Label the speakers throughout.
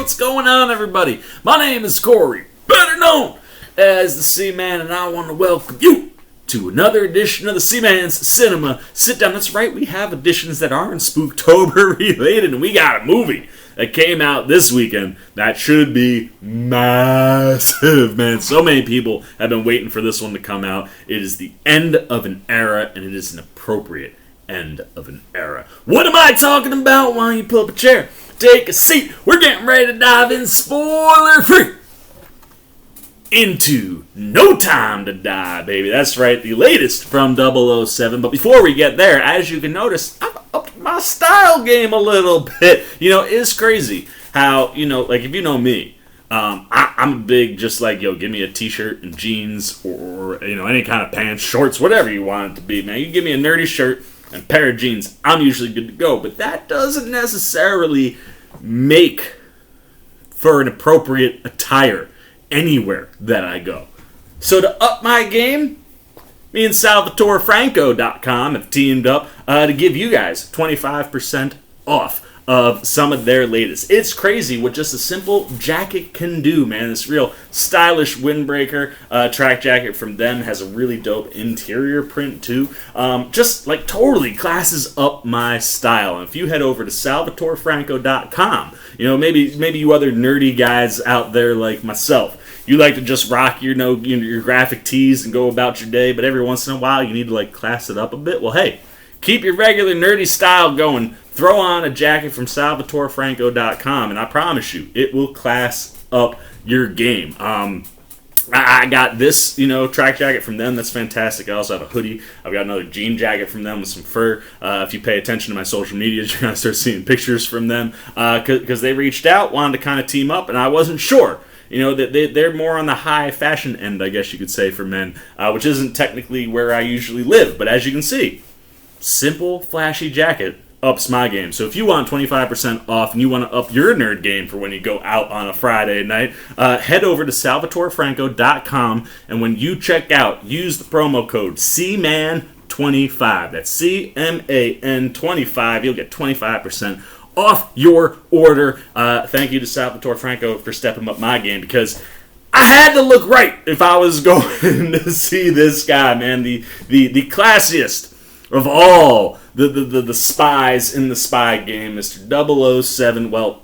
Speaker 1: What's going on, everybody? My name is Corey, better known as the Seaman, and I want to welcome you to another edition of the Seaman's Cinema Sit Down. That's right, we have editions that aren't Spooktober related, and we got a movie that came out this weekend that should be massive, man. So many people have been waiting for this one to come out. It is the end of an era, and it is an appropriate end of an era. What am I talking about? Why don't you pull up a chair, take a seat. We're getting ready to dive in spoiler-free into No Time to Die, baby. That's right, the latest from 007. But before we get there, as you can notice, I've upped my style game a little bit. You know, it's crazy how, like if you know me, I'm a big, just like, give me a t-shirt and jeans or, any kind of pants, shorts, whatever you want it to be, man. You give me a nerdy shirt and a pair of jeans, I'm usually good to go. But that doesn't necessarily make for an appropriate attire anywhere that I go. So to up my game, me and SalvatoreFranco.com have teamed up to give you guys 25% off of some of their latest. It's crazy what just a simple jacket can do, man. This real stylish windbreaker track jacket from them has a really dope interior print too. Just like totally classes up my style. And if you head over to SalvatoreFranco.com, maybe you other nerdy guys out there like myself, you like to just rock your graphic tees and go about your day, but every once in a while you need to class it up a bit. Well, hey, keep your regular nerdy style going. Throw on a jacket from SalvatoreFranco.com, and I promise you, it will class up your game. I got this, track jacket from them. That's fantastic. I also have a hoodie. I've got another jean jacket from them with some fur. If you pay attention to my social media, you're going to start seeing pictures from them because they reached out, wanted to kind of team up, and I wasn't sure. They're more on the high fashion end, I guess you could say, for men, which isn't technically where I usually live. But as you can see, simple, flashy jacket ups my game. So if you want 25% off and you want to up your nerd game for when you go out on a Friday night, head over to SalvatoreFranco.com, and when you check out, use the promo code CMAN25. That's CMAN25. You'll get 25% off your order. Thank you to Salvatore Franco for stepping up my game, because I had to look right if I was going to see this guy, man. The classiest of all the spies in the spy game, Mr. 007. Well,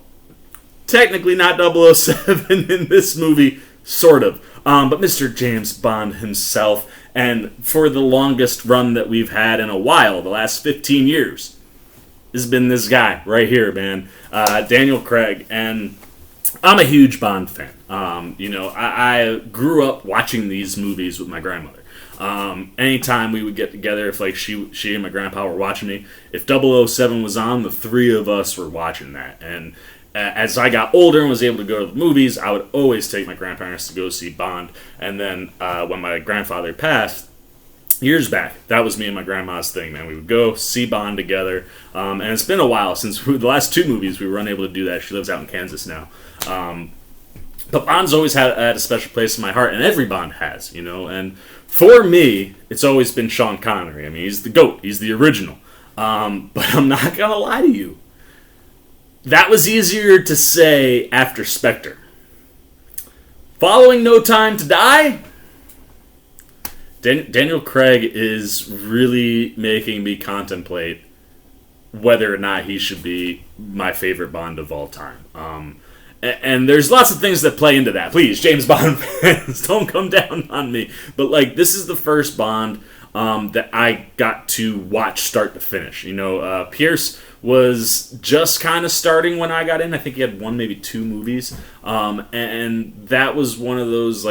Speaker 1: technically not 007 in this movie, sort of. But Mr. James Bond himself, and for the longest run that we've had in a while, the last 15 years, has been this guy right here, man. Daniel Craig. And I'm a huge Bond fan. I grew up watching these movies with my grandmother. Anytime we would get together, if she and my grandpa were watching me, if 007 was on, the three of us were watching that. And as I got older and was able to go to the movies, I would always take my grandparents to go see Bond. And then when my grandfather passed years back, that was me and my grandma's thing, man. We would go see Bond together. And it's been a while since the last two movies we were unable to do that. She lives out in Kansas now. But Bond's always had a special place in my heart, and every Bond has, And for me, it's always been Sean Connery. I mean, he's the GOAT. He's the original. But I'm not going to lie to you. That was easier to say after Spectre. Following No Time to Die, Daniel Craig is really making me contemplate whether or not he should be my favorite Bond of all time. And there's lots of things that play into that. Please, James Bond fans, don't come down on me. But, this is the first Bond that I got to watch start to finish. Pierce was just kind of starting when I got in. I think he had one, maybe two movies. And that was one of those,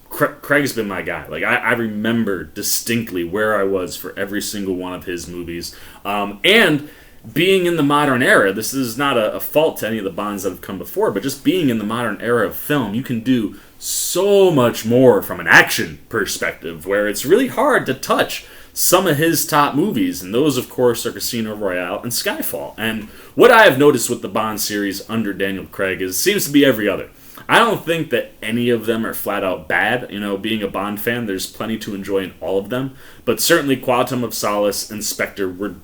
Speaker 1: Craig's been my guy. I remember distinctly where I was for every single one of his movies. And being in the modern era, this is not a fault to any of the Bonds that have come before, but just being in the modern era of film, you can do so much more from an action perspective, where it's really hard to touch some of his top movies, and those, of course, are Casino Royale and Skyfall. And what I have noticed with the Bond series under Daniel Craig is it seems to be every other. I don't think that any of them are flat out bad. Being a Bond fan, there's plenty to enjoy in all of them, but certainly Quantum of Solace and Spectre were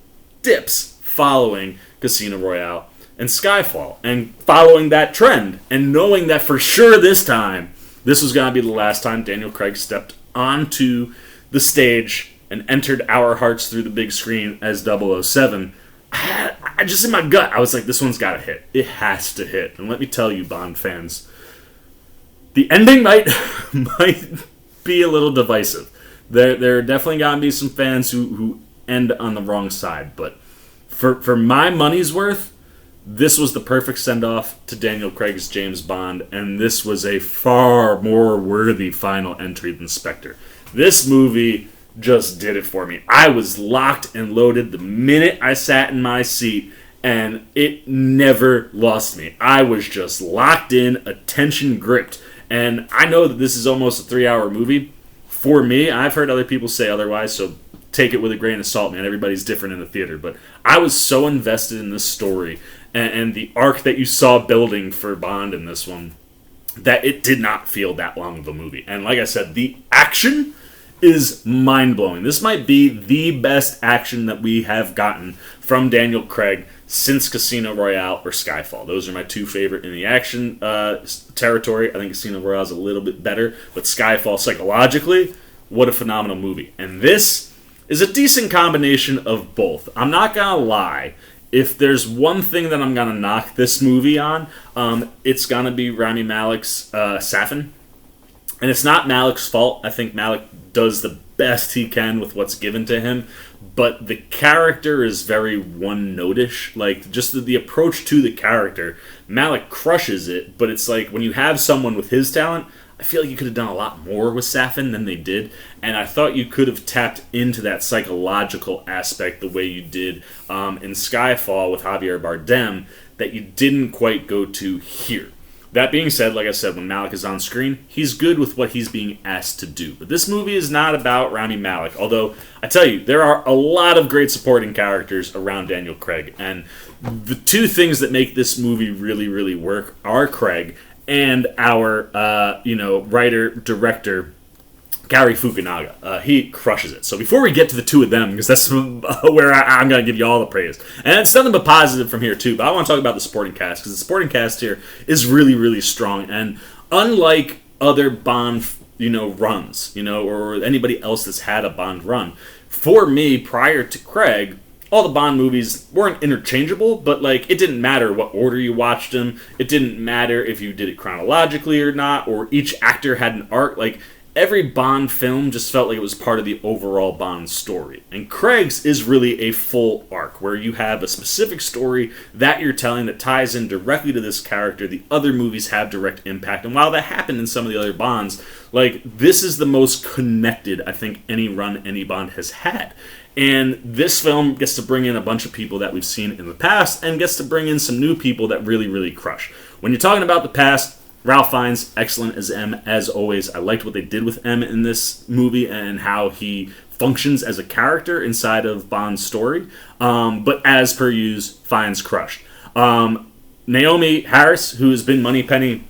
Speaker 1: dips following Casino Royale and Skyfall, and following that trend, and knowing that for sure this time, this was going to be the last time Daniel Craig stepped onto the stage and entered our hearts through the big screen as 007, I just in my gut, I was like, this one's got to hit. It has to hit. And let me tell you, Bond fans, the ending might be a little divisive. There are definitely got to be some fans who end on the wrong side, but for my money's worth, this was the perfect send-off to Daniel Craig's James Bond, and this was a far more worthy final entry than Spectre. This movie just did it for me. I was locked and loaded the minute I sat in my seat, and it never lost me. I was just locked in, attention gripped, and I know that this is almost a 3-hour movie. For me, I've heard other people say otherwise, so take it with a grain of salt, man. Everybody's different in the theater, but I was so invested in this story and the arc that you saw building for Bond in this one that it did not feel that long of a movie. And like I said, the action is mind-blowing. This might be the best action that we have gotten from Daniel Craig since Casino Royale or Skyfall. Those are my two favorite in the action territory. I think Casino Royale is a little bit better, but Skyfall, psychologically, what a phenomenal movie. And this is a decent combination of both. I'm not gonna lie. If there's one thing that I'm gonna knock this movie on, it's gonna be Rami Malek's Safin. And it's not Malek's fault. I think Malek does the best he can with what's given to him. But the character is very one-note-ish. Like, just the approach to the character, Malek crushes it, but it's like, when you have someone with his talent, I feel like you could have done a lot more with Safin than they did, and I thought you could have tapped into that psychological aspect the way you did in Skyfall with Javier Bardem that you didn't quite go to here. That being said, like I said, when Malek is on screen, he's good with what he's being asked to do. But this movie is not about Rami Malek, although, I tell you, there are a lot of great supporting characters around Daniel Craig, and the two things that make this movie really, really work are Craig and our, writer, director, Cary Fukunaga. He crushes it. So before we get to the two of them, because that's where I'm going to give you all the praise. And it's nothing but positive from here, too. But I want to talk about the supporting cast, because the supporting cast here is really, really strong. And unlike other Bond, runs, or anybody else that's had a Bond run, for me, prior to Craig, all the Bond movies weren't interchangeable, but, it didn't matter what order you watched them. It didn't matter if you did it chronologically or not, or each actor had an arc. Every Bond film just felt like it was part of the overall Bond story. And Craig's is really a full arc, where you have a specific story that you're telling that ties in directly to this character. The other movies have direct impact. And while that happened in some of the other Bonds, this is the most connected, I think, any run any Bond has had. And this film gets to bring in a bunch of people that we've seen in the past, and gets to bring in some new people that really, really crush. When you're talking about the past, Ralph Fiennes, excellent as M, as always. I liked what they did with M in this movie and how he functions as a character inside of Bond's story. But as per use, Fiennes crushed. Naomi Harris, who has been Moneypenny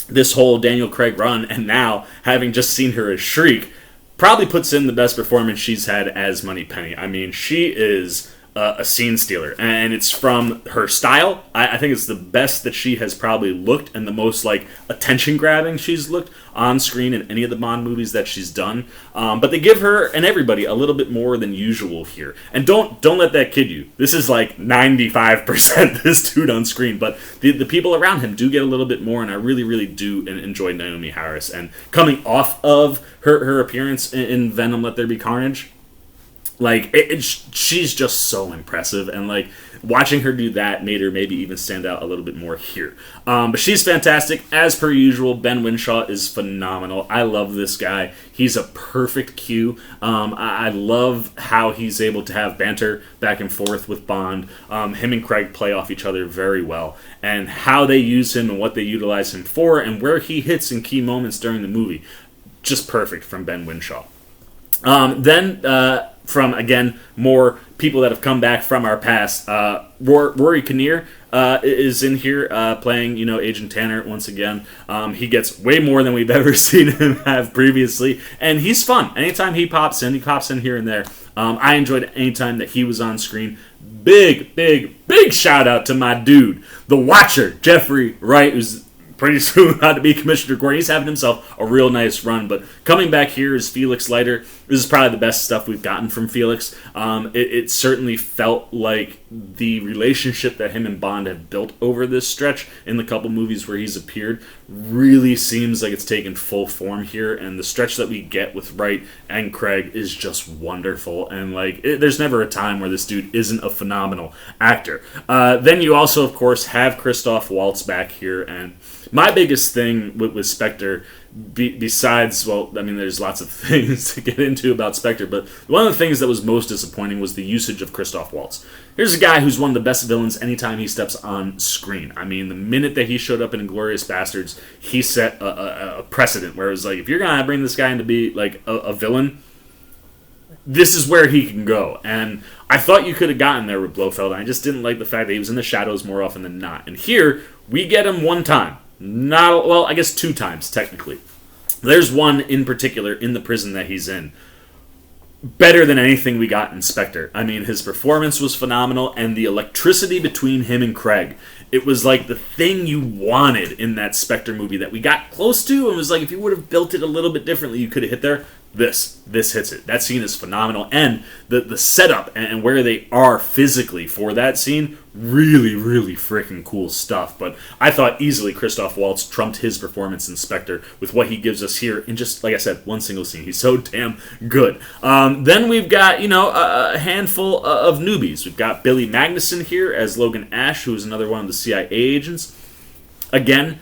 Speaker 1: this whole Daniel Craig run, and now, having just seen her as Shriek, probably puts in the best performance she's had as Moneypenny. I mean, she is a scene stealer, and it's from her style. I think it's the best that she has probably looked, and the most attention grabbing she's looked on screen in any of the Bond movies that she's done. But they give her and everybody a little bit more than usual here, and don't let that kid you. This is 95% this dude on screen, but the people around him do get a little bit more, and I really, really do enjoy Naomi Harris. And coming off of her appearance in Venom: Let There Be Carnage, she's just so impressive, and watching her do that made her maybe even stand out a little bit more here. But she's fantastic as per usual. Ben Whishaw is phenomenal. I love this guy. He's a perfect Q. I love how he's able to have banter back and forth with Bond. Him and Craig play off each other very well, and how they use him and what they utilize him for, and where he hits in key moments during the movie, just perfect from Ben Whishaw. From, again, more people that have come back from our past, Rory Kinnear is in here playing, Agent Tanner once again. He gets way more than we've ever seen him have previously, and he's fun. Anytime he pops in here and there. I enjoyed any time that he was on screen. Big shout out to my dude, the Watcher, Jeffrey Wright, who's pretty soon about to be Commissioner Gordon. He's having himself a real nice run. But coming back here as Felix Leiter, this is probably the best stuff we've gotten from Felix. It certainly felt like the relationship that him and Bond have built over this stretch in the couple movies where he's appeared really seems like it's taken full form here. And the stretch that we get with Wright and Craig is just wonderful. And there's never a time where this dude isn't a phenomenal actor. Then you also, of course, have Christoph Waltz back here. And my biggest thing with Spectre, besides, there's lots of things to get into about Spectre, but one of the things that was most disappointing was the usage of Christoph Waltz. Here's a guy who's one of the best villains anytime he steps on screen. I mean, the minute that he showed up in Inglourious Bastards, he set a precedent where it was like, if you're going to bring this guy in to be like a villain, this is where he can go. And I thought you could have gotten there with Blofeld, and I just didn't like the fact that he was in the shadows more often than not. And here, we get him one time. I guess 2 times, technically. There's one in particular in the prison that he's in. Better than anything we got in Spectre. I mean, his performance was phenomenal, and the electricity between him and Craig, it was like the thing you wanted in that Spectre movie that we got close to, and was like, if you would have built it a little bit differently, you could have hit there. This hits it. That scene is phenomenal, and the setup and where they are physically for that scene, really freaking cool stuff. But I thought easily Christoph Waltz trumped his performance in Spectre with what he gives us here in just, like I said, one single scene. He's so damn good. Then we've got, a handful of newbies. We've got Billie Magnussen here as Logan Ash, who is another one of the CIA agents. Again,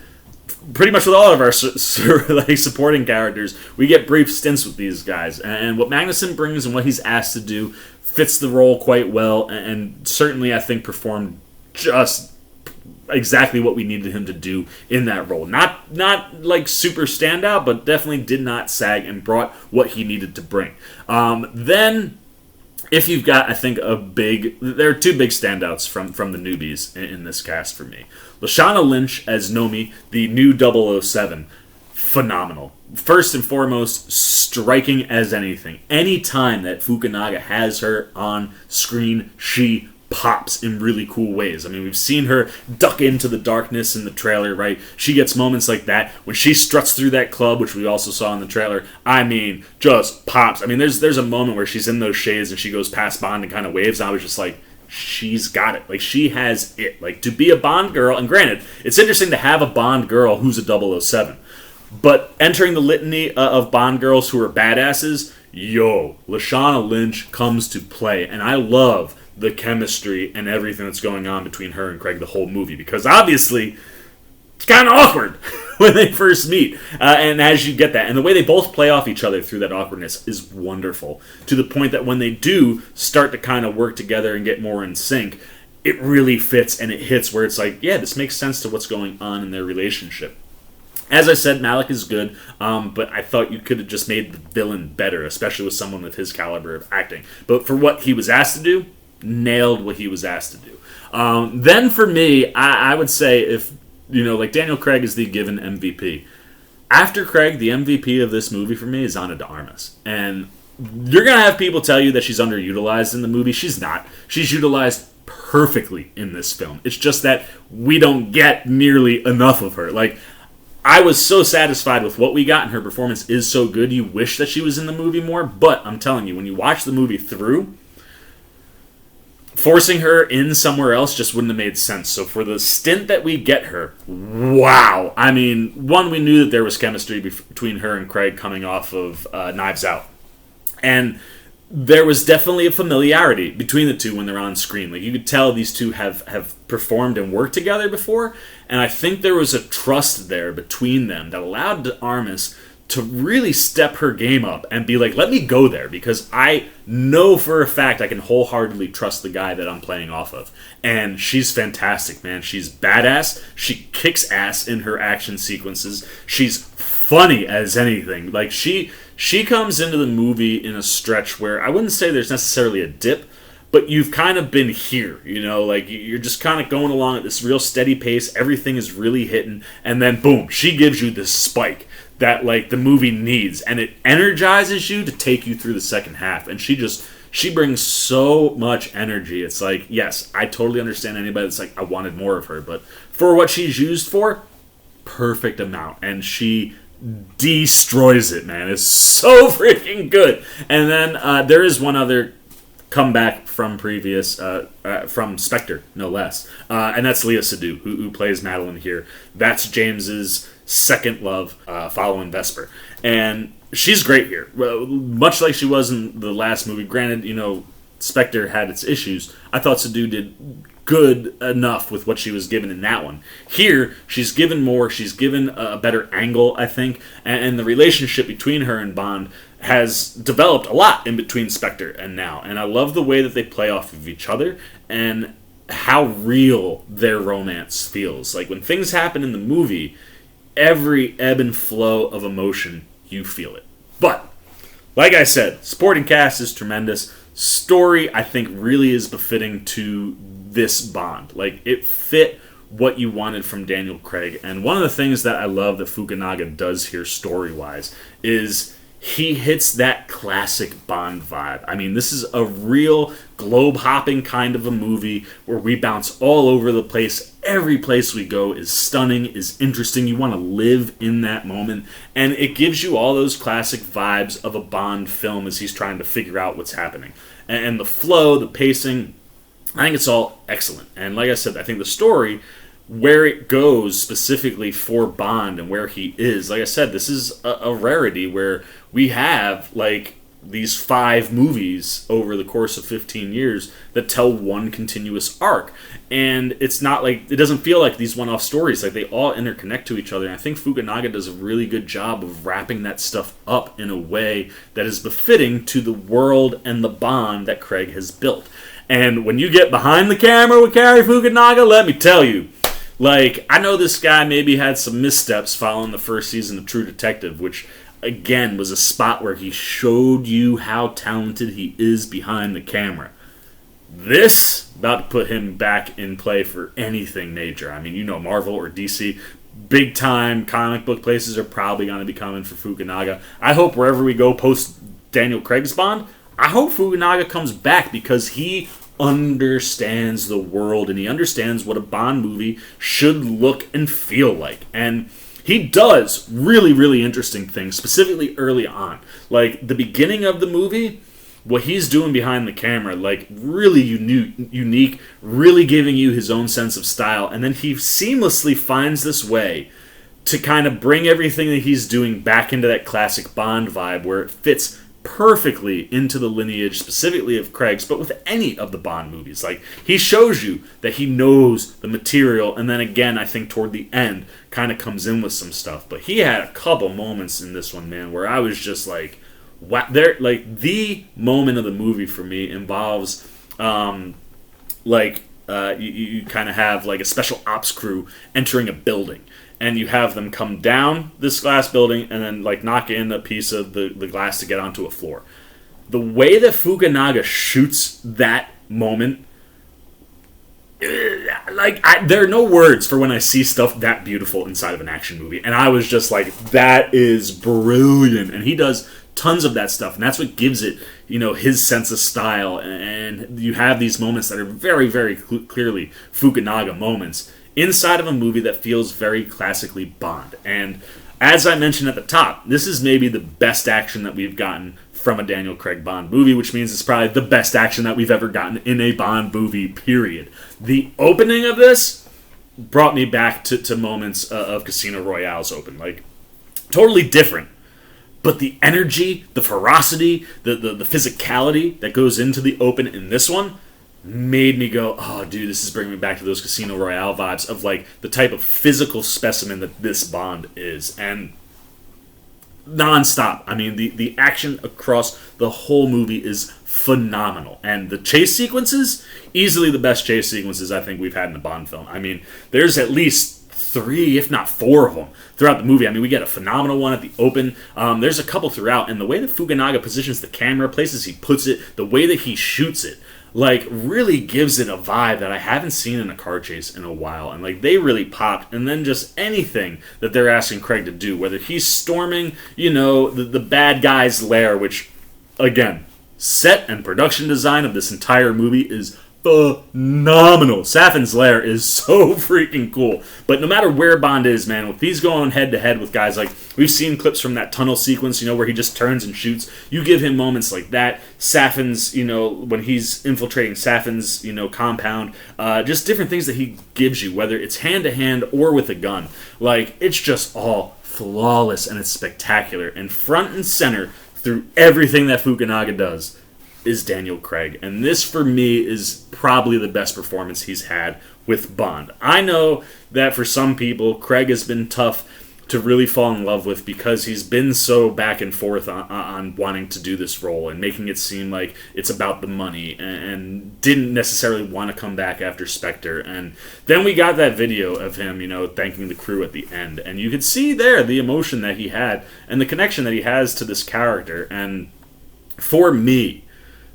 Speaker 1: pretty much with all of our supporting characters, we get brief stints with these guys. And what Magnussen brings and what he's asked to do fits the role quite well, and certainly, I think, performed just exactly what we needed him to do in that role. Not like super standout, but definitely did not sag and brought what he needed to bring. Then, if you've got, I think, there are 2 big standouts from the newbies in this cast for me. Lashana Lynch as Nomi, the new 007. Phenomenal. First and foremost, striking as anything. Any time that Fukunaga has her on screen, she pops in really cool ways. I mean, we've seen her duck into the darkness in the trailer, right? She gets moments like that. When she struts through that club, which we also saw in the trailer, I mean, just pops. I mean, there's a moment where she's in those shades and she goes past Bond and kind of waves, and I was just like, she's got it. Like, she has it. Like, to be a Bond girl, and granted, it's interesting to have a Bond girl who's a 007, but entering the litany of Bond girls who are badasses, Lashana Lynch comes to play, and I love the chemistry and everything that's going on between her and Craig the whole movie, because obviously it's kind of awkward when they first meet, and as you get that, and the way they both play off each other through that awkwardness is wonderful, to the point that when they do start to kind of work together and get more in sync, it really fits and it hits where it's like, yeah, this makes sense to what's going on in their relationship. As I said, Malek is good, but I thought you could have just made the villain better, especially with someone with his caliber of acting. But for what he was asked to do, nailed what he was asked to do. Then for me, I would say if, like Daniel Craig is the given MVP. After Craig, the MVP of this movie for me is Ana de Armas. And you're going to have people tell you that she's underutilized in the movie. She's not. She's utilized perfectly in this film. It's just that we don't get nearly enough of her. Like, I was so satisfied with what we got, and her performance is so good, you wish that she was in the movie more, but I'm telling you, when you watch the movie through, forcing her in somewhere else just wouldn't have made sense. So for the stint that we get her, wow. I mean, one, we knew that there was chemistry between her and Craig coming off of Knives Out. And there was definitely a familiarity between the two when they're on screen. Like, you could tell these two have performed and worked together before, and I think there was a trust there between them that allowed de Armas to really step her game up and be like, let me go there, because I know for a fact I can wholeheartedly trust the guy that I'm playing off of. And she's fantastic, man. She's badass. She kicks ass in her action sequences. She's funny as anything. Like, she comes into the movie in a stretch where I wouldn't say there's necessarily a dip, but you've kind of been here, like you're just kind of going along at this real steady pace. Everything is really hitting, and then boom, she gives you this spike that like the movie needs, and it energizes you to take you through the second half. And she she brings so much energy. It's like, yes, I totally understand anybody that's like, I wanted more of her, but for what she's used for, perfect amount. And she destroys it, man. It's so freaking good. And then there is one other comeback from previous, from Spectre, no less. And that's Léa Seydoux, who plays Madeleine here. That's James's second love, following Vesper. And she's great here. Much like she was in the last movie. Granted, Spectre had its issues. I thought Seydoux did good enough with what she was given in that one. Here, she's given more. She's given a better angle, I think. And the relationship between her and Bond has developed a lot in between Spectre and now. And I love the way that they play off of each other and how real their romance feels. Like, when things happen in the movie, every ebb and flow of emotion, you feel it. But, like I said, supporting cast is tremendous. Story, I think, really is befitting to this Bond. Like, it fit what you wanted from Daniel Craig. And one of the things that I love that Fukunaga does here story-wise is he hits that classic Bond vibe. I mean, this is a real globe-hopping kind of a movie where we bounce all over the place. Every place we go is stunning, is interesting. You want to live in that moment. And it gives you all those classic vibes of a Bond film as he's trying to figure out what's happening. And the flow, the pacing, I think it's all excellent. And like I said, I think the story, where it goes specifically for Bond and where he is, like I said, this is a rarity where we have, like, these 5 movies over the course of 15 years that tell one continuous arc. And it's not like, it doesn't feel like these one-off stories. Like, they all interconnect to each other. And I think Fukunaga does a really good job of wrapping that stuff up in a way that is befitting to the world and the Bond that Craig has built. And when you get behind the camera with Cary Fukunaga, let me tell you, like, I know this guy maybe had some missteps following the first season of True Detective, which, again, was a spot where he showed you how talented he is behind the camera. This, about to put him back in play for anything major. I mean, Marvel or DC, big-time comic book places are probably going to be coming for Fukunaga. I hope wherever we go post Daniel Craig's Bond, I hope Fukunaga comes back because he understands the world and he understands what a Bond movie should look and feel like. And he does really, really interesting things, specifically early on. Like, the beginning of the movie, what he's doing behind the camera, like, really unique, really giving you his own sense of style. And then he seamlessly finds this way to kind of bring everything that he's doing back into that classic Bond vibe where it fits perfectly into the lineage, specifically of Craig's, but with any of the Bond movies. Like, he shows you that he knows the material, and then again, I think toward the end, kind of comes in with some stuff. But he had a couple moments in this one, man, where I was just like, wow. The moment of the movie for me involves, you kind of have like a special ops crew entering a building. And you have them come down this glass building and then, like, knock in a piece of the glass to get onto a floor. The way that Fukunaga shoots that moment, there are no words for when I see stuff that beautiful inside of an action movie. And I was just like, that is brilliant. And he does tons of that stuff. And that's what gives it, his sense of style. And you have these moments that are very, very clearly Fukunaga moments inside of a movie that feels very classically Bond. And as I mentioned at the top, this is maybe the best action that we've gotten from a Daniel Craig Bond movie, which means it's probably the best action that we've ever gotten in a Bond movie, period. The opening of this brought me back to moments of Casino Royale's open. Like, totally different. But the energy, the ferocity, the physicality that goes into the open in this one made me go, oh, dude, this is bringing me back to those Casino Royale vibes of, like, the type of physical specimen that this Bond is. And non-stop. I mean, the action across the whole movie is phenomenal. And the chase sequences, easily the best chase sequences I think we've had in a Bond film. I mean, there's at least 3, if not 4 of them throughout the movie. I mean, we get a phenomenal one at the open. There's a couple throughout. And the way that Fukunaga positions the camera, places he puts it, the way that he shoots it, like, really gives it a vibe that I haven't seen in a car chase in a while. And, like, they really popped. And then just anything that they're asking Craig to do, whether he's storming, the bad guy's lair, which, again, set and production design of this entire movie is phenomenal. Safin's lair is so freaking cool. But no matter where Bond is, man, if he's going head to head with guys like, we've seen clips from that tunnel sequence, where he just turns and shoots. You give him moments like that. Safin's, when he's infiltrating Safin's, compound, just different things that he gives you, whether it's hand to hand or with a gun. Like, it's just all flawless and it's spectacular. And front and center through everything that Fukunaga does is Daniel Craig. And this, for me, is probably the best performance he's had with Bond. I know that for some people, Craig has been tough to really fall in love with because he's been so back and forth on wanting to do this role and making it seem like it's about the money and didn't necessarily want to come back after Spectre. And then we got that video of him, thanking the crew at the end. And you could see there the emotion that he had and the connection that he has to this character. And for me,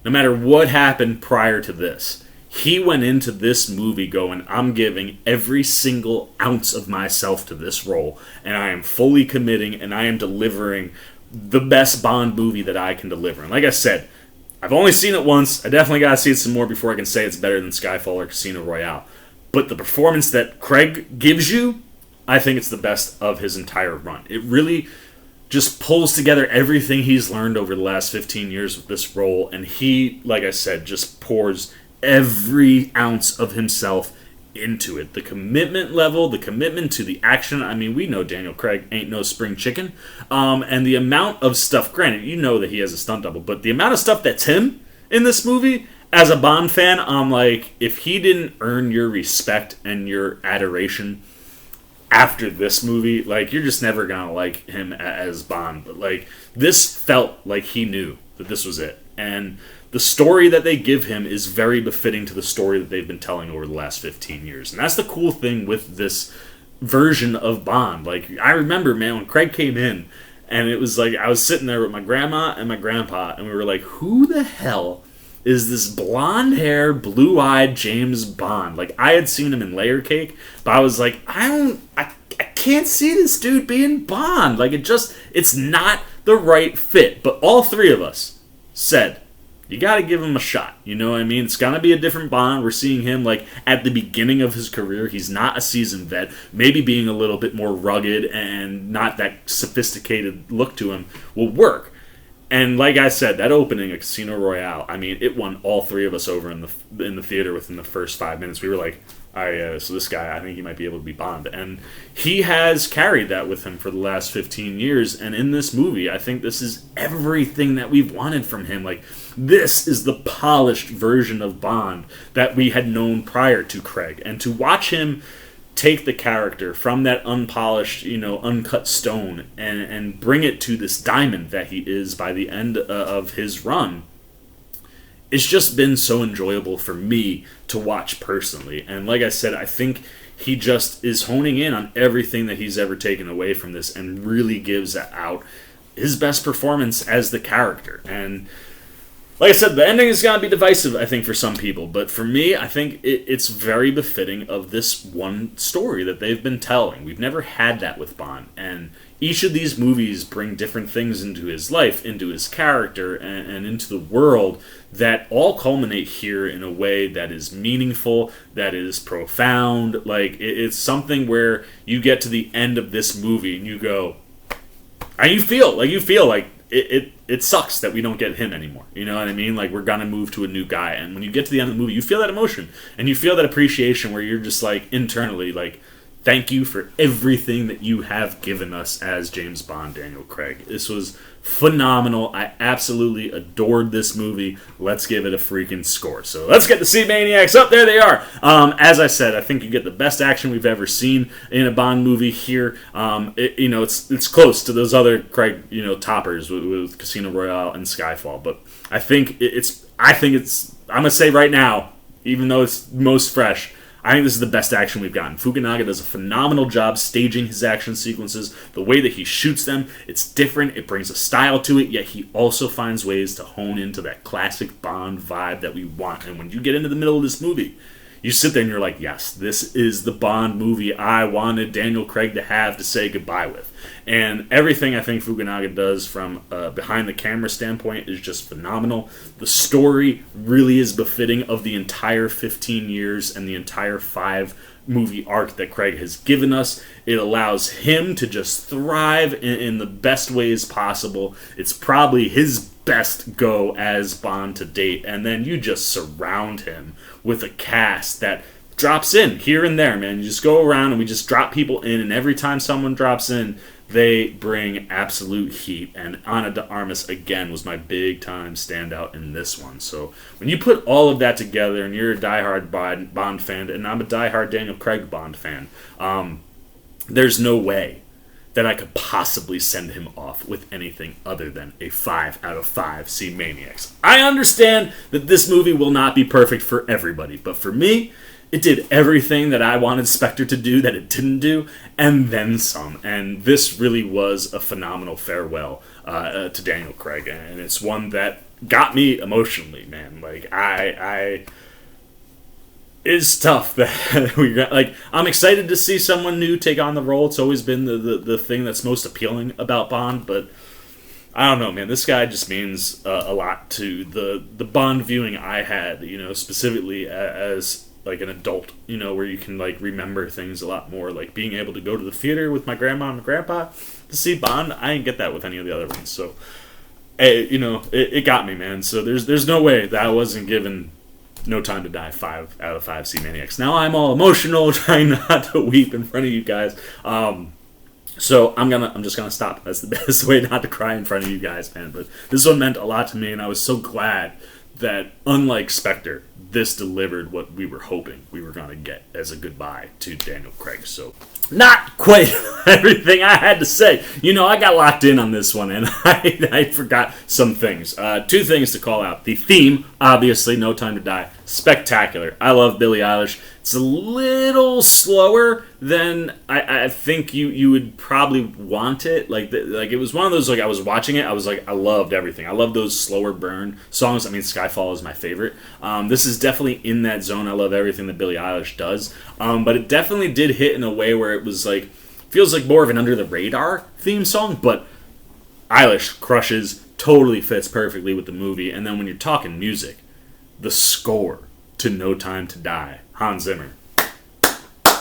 Speaker 1: no matter what happened prior to this, he went into this movie going, I'm giving every single ounce of myself to this role, and I am fully committing, and I am delivering the best Bond movie that I can deliver. And like I said, I've only seen it once. I definitely got to see it some more before I can say it's better than Skyfall or Casino Royale. But the performance that Craig gives you, I think it's the best of his entire run. It really just pulls together everything he's learned over the last 15 years with this role, and he, like I said, just pours every ounce of himself into it. The commitment level, the commitment to the action. I mean, we know Daniel Craig ain't no spring chicken. And the amount of stuff, granted, you know that he has a stunt double, but the amount of stuff that's him in this movie, as a Bond fan, I'm like, if he didn't earn your respect and your adoration after this movie, like, you're just never gonna like him as Bond. But like, this felt like he knew that this was it, and the story that they give him is very befitting to the story that they've been telling over the last 15 years. And that's the cool thing with this version of Bond. Like, I remember, man, when Craig came in, and it was like, I was sitting there with my grandma and my grandpa, and we were like, who the hell is this blonde-haired, blue-eyed James Bond? Like, I had seen him in Layer Cake, but I was like, I can't see this dude being Bond. Like, it's not the right fit. But all three of us said, you got to give him a shot. You know what I mean? It's going to be a different Bond. We're seeing him, like, at the beginning of his career. He's not a seasoned vet. Maybe being a little bit more rugged and not that sophisticated look to him will work. And like I said, that opening of Casino Royale, I mean, it won all three of us over in the theater within the first 5 minutes. We were like, all right, so this guy, I think he might be able to be Bond. And he has carried that with him for the last 15 years. And in this movie, I think this is everything that we've wanted from him. Like, this is the polished version of Bond that we had known prior to Craig. And to watch him take the character from that unpolished, uncut stone and bring it to this diamond that he is by the end of his run, it's just been so enjoyable for me to watch personally. And like I said, I think he just is honing in on everything that he's ever taken away from this and really gives out his best performance as the character. And like I said, the ending is going to be divisive, I think, for some people. But for me, I think it's very befitting of this one story that they've been telling. We've never had that with Bond. And each of these movies bring different things into his life, into his character, and into the world that all culminate here in a way that is meaningful, that is profound. Like, it's something where you get to the end of this movie and you go, and you feel like it sucks that we don't get him anymore. You know what I mean? Like, we're gonna move to a new guy. And when you get to the end of the movie, you feel that emotion. And you feel that appreciation where you're just like, internally, like, thank you for everything that you have given us as James Bond, Daniel Craig. This was phenomenal. I absolutely adored this movie. Let's give it a freaking score. So let's get the Sea Maniacs up. There they are. As I said, I think you get the best action we've ever seen in a Bond movie here. It's close to those other Craig, toppers with Casino Royale and Skyfall. But I think I'm gonna say right now, even though it's most fresh, I think this is the best action we've gotten. Fukunaga does a phenomenal job staging his action sequences. The way that he shoots them, it's different. It brings a style to it, yet he also finds ways to hone into that classic Bond vibe that we want. And when you get into the middle of this movie, you sit there and you're like, yes, this is the Bond movie I wanted Daniel Craig to have to say goodbye with. And everything I think Fukunaga does from behind the camera standpoint is just phenomenal. The story really is befitting of the entire 15 years and the entire 5-movie arc that Craig has given us. It allows him to just thrive in the best ways possible. It's probably his best go as Bond to date. And then you just surround him with a cast that drops in here and there, man. You just go around and we just drop people in, and every time someone drops in, they bring absolute heat. And Ana de Armas, again, was my big-time standout in this one. So when you put all of that together, and you're a diehard Bond fan, and I'm a diehard Daniel Craig Bond fan, there's no way that I could possibly send him off with anything other than a 5 out of 5 C Maniacs. I understand that this movie will not be perfect for everybody, but for me, it did everything that I wanted Spectre to do that it didn't do, and then some. And this really was a phenomenal farewell to Daniel Craig, and it's one that got me emotionally, man. Like, it's tough that we got, like, I'm excited to see someone new take on the role. It's always been the thing that's most appealing about Bond, but I don't know, man. This guy just means a lot to the Bond viewing I had, you know, specifically as like an adult, you know, where you can like remember things a lot more, like being able to go to the theater with my grandma and grandpa to see Bond. I didn't get that with any of the other ones, so you know, it got me, man. So there's no way that I wasn't given No Time to Die 5 out of 5 C Maniacs. Now I'm all emotional, trying not to weep in front of you guys. So I'm just gonna stop. That's the best way not to cry in front of you guys, man. But this one meant a lot to me, and I was so glad that, unlike Spectre, this delivered what we were hoping we were gonna get as a goodbye to Daniel Craig. So, not quite everything I had to say. You know, I got locked in on this one, and I forgot some things. 2 things to call out. The theme, obviously, No Time to Die. Spectacular. I love Billie Eilish. It's a little slower than I think you would probably want it. Like it was one of those, like, I was watching it, I was like, I loved everything. I love those slower burn songs. I mean, Skyfall is my favorite. This is definitely in that zone. I love everything that Billie Eilish does. But it definitely did hit in a way where it was like, feels like more of an under the radar theme song, but Eilish crushes, totally fits perfectly with the movie. And then when you're talking music, the score to No Time to Die, Hans Zimmer,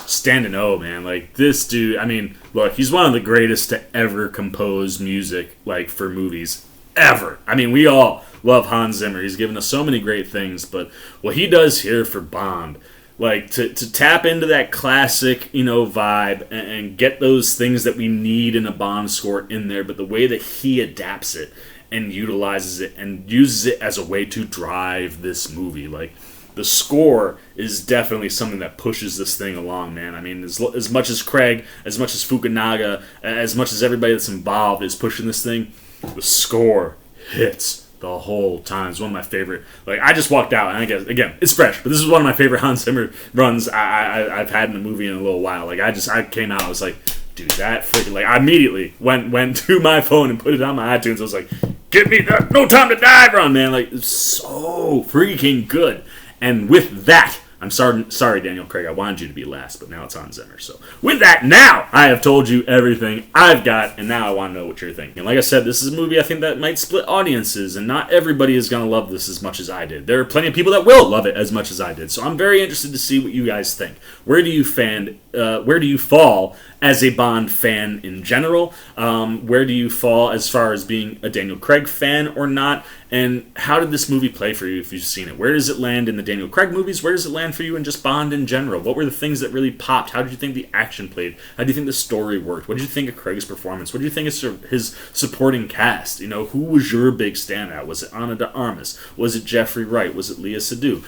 Speaker 1: standing O, man. Like, this dude, I mean, look, he's one of the greatest to ever compose music, like, for movies ever. I mean, we all love Hans Zimmer. He's given us so many great things, but what he does here for Bond, like, to tap into that classic, you know, vibe and get those things that we need in a Bond score in there, but the way that he adapts it and utilizes it and uses it as a way to drive this movie, like, the score is definitely something that pushes this thing along, man. I mean, as much as Craig, as much as Fukunaga, as much as everybody that's involved is pushing this thing, the score hits the whole time. It's one of my favorite. Like, I just walked out, and I guess, again, it's fresh, but this is one of my favorite Hans Zimmer runs I've had in a movie in a little while. Like, I came out, I was like, dude, that freaking, like, I immediately went to my phone and put it on my iTunes. I was like, give me that No Time to Die run, man. Like, it's so freaking good. And with that, I'm sorry, Daniel Craig, I wanted you to be last, but now it's on Zimmer. So with that, now I have told you everything I've got, and now I want to know what you're thinking. And like I said, this is a movie I think that might split audiences, and not everybody is going to love this as much as I did. There are plenty of people that will love it as much as I did. So I'm very interested to see what you guys think. Where do you fall as a Bond fan in general? Where do you fall as far as being a Daniel Craig fan or not? And how did this movie play for you if you've seen it? Where does it land in the Daniel Craig movies? Where does it land for you in just Bond in general? What were the things that really popped? How did you think the action played? How do you think the story worked? What did you think of Craig's performance? What did you think of his supporting cast? You know, who was your big standout? Was it Ana de Armas? Was it Jeffrey Wright? Was it Léa Seydoux?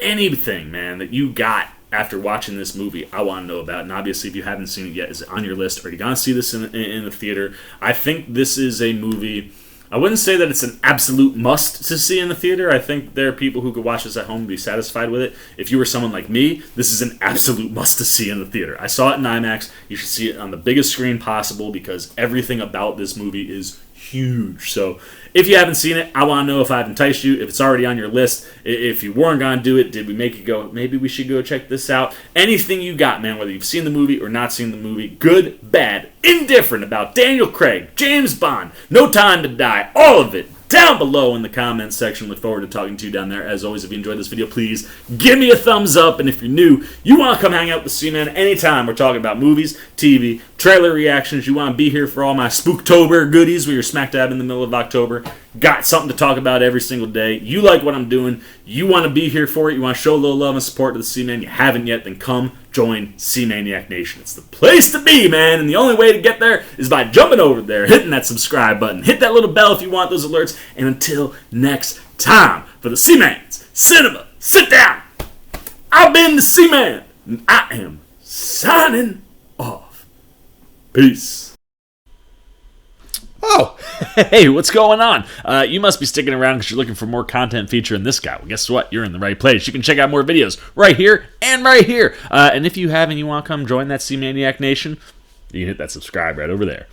Speaker 1: Anything, man, that you got after watching this movie, I want to know about. And obviously, if you haven't seen it yet, is it on your list? Are you going to see this in the theater? I think this is a movie, I wouldn't say that it's an absolute must to see in the theater. I think there are people who could watch this at home and be satisfied with it. If you were someone like me, this is an absolute must to see in the theater. I saw it in IMAX. You should see it on the biggest screen possible because everything about this movie is huge. So if you haven't seen it, I want to know if I've enticed you, if it's already on your list. If you weren't going to do it, did we make you go, maybe we should go check this out? Anything you got, man, whether you've seen the movie or not seen the movie, good, bad, indifferent, about Daniel Craig, James Bond, No Time to Die, all of it, down below in the comments section. Look forward to talking to you down there. As always, if you enjoyed this video, please give me a thumbs up. And if you're new, you want to come hang out with the C-Man anytime we're talking about movies, TV, trailer reactions, you want to be here for all my Spooktober goodies where you're smack dab in the middle of October, got something to talk about every single day, you like what I'm doing, you want to be here for it, you want to show a little love and support to the C-Man, you haven't yet, then come join C-Maniac Nation. It's the place to be, man, and the only way to get there is by jumping over there, hitting that subscribe button, hit that little bell if you want those alerts, and until next time, for the C-Man's Cinema Sit Down, I've been the C-Man, and I am signing off. Peace. Oh, hey, what's going on? You must be sticking around because you're looking for more content featuring this guy. Well, guess what? You're in the right place. You can check out more videos right here and right here. And if you have and you want to come join that C-Maniac Nation, you can hit that subscribe right over there.